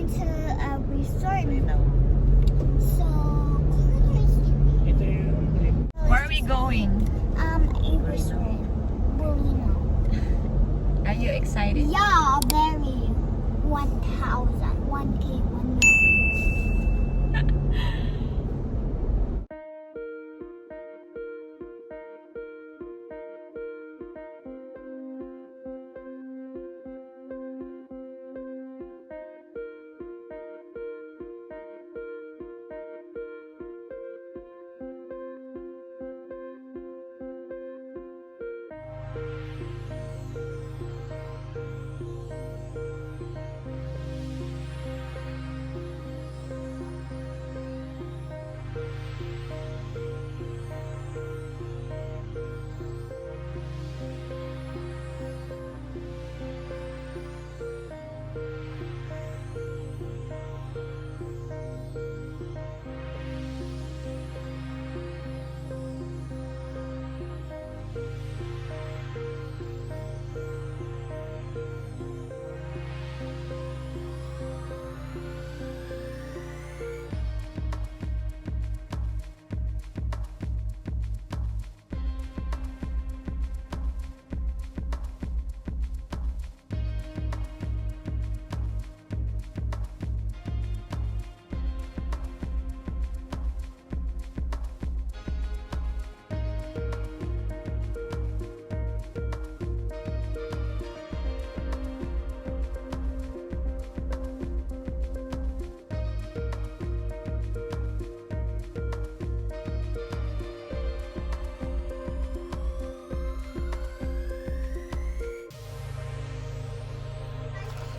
going to a resort. I know. So, colors Ito yung... Where are we going? a resort. Bulino. Are you excited? Yeah, very. 1,000. 1K, 1 million.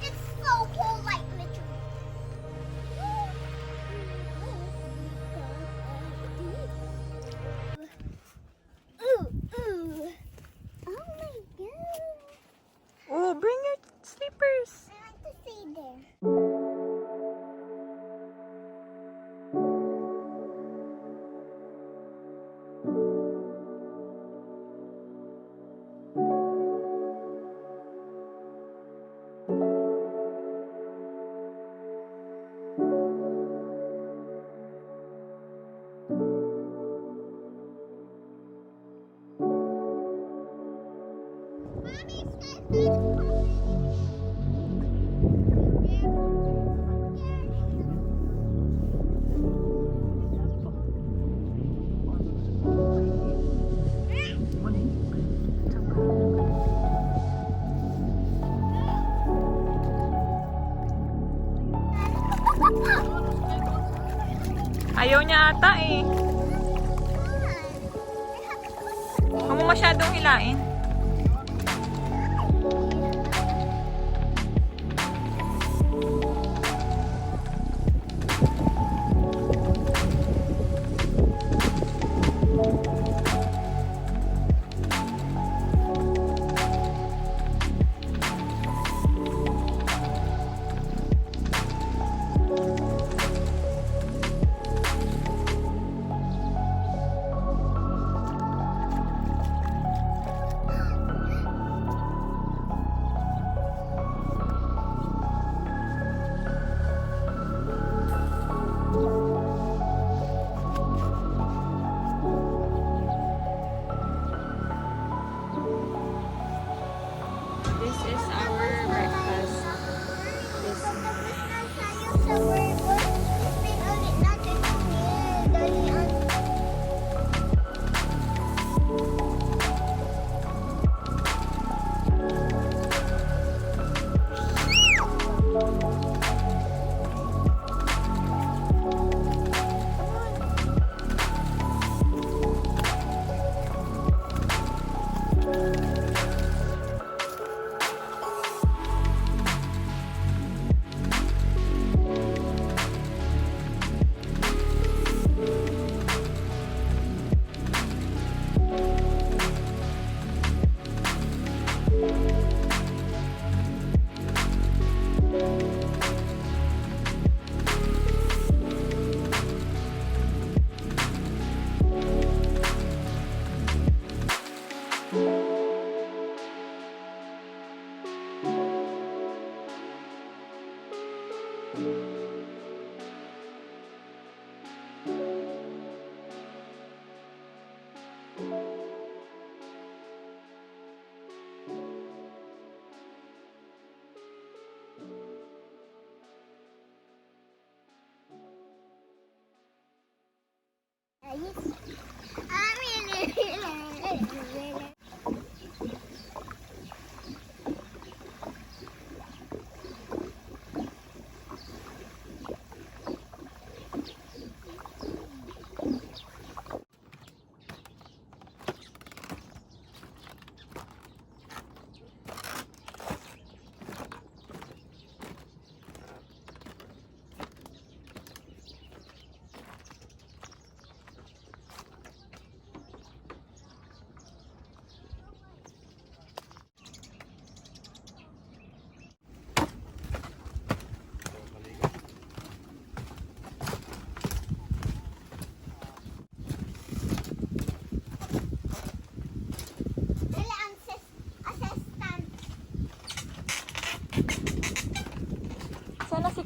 It's so cold, like literally. Ooh, ooh. Oh my god. Oh, bring your slippers. I like to stay there. Ayaw niya ata eh. Huwag mo masyadong hilain.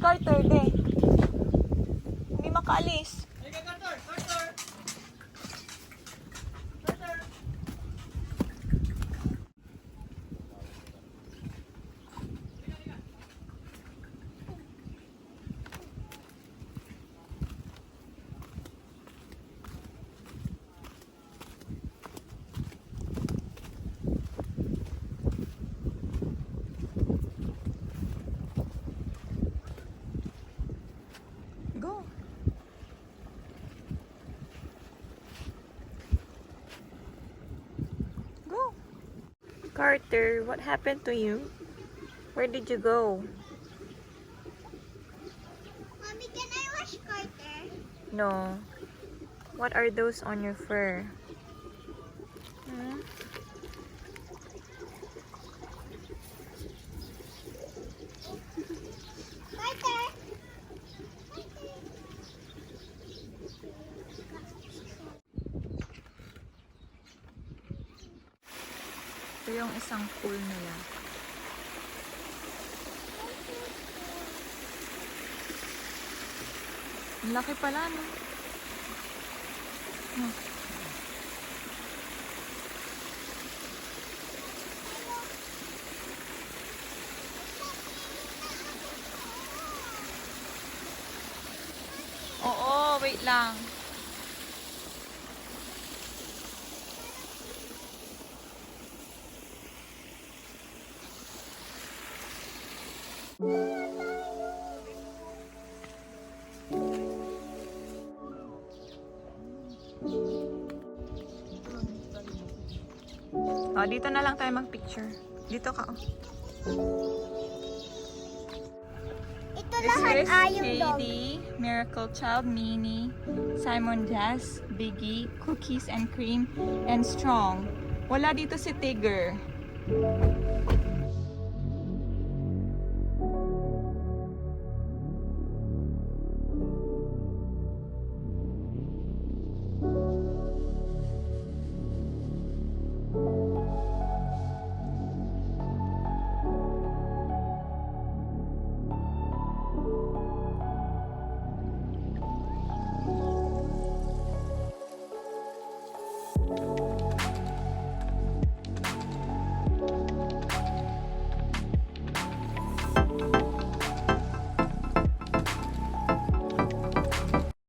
Carter, de. Hindi makaalis. Go. Go. Carter, what happened to you? Where did you go? Mommy, can I wash Carter? No. What are those on your fur? Hmm? Carter. Ito yung isang pool nila. Ang laki pala, no? Hmm. Oo, wait lang. Oh, dito na lang tayo mag-picture. Dito ka, oh. Ito This lahat is ayong dog. Heidi, Miracle Child, Minnie, Simon Jazz, Biggie, Cookies and Cream, and Strong. Wala dito si Tigger.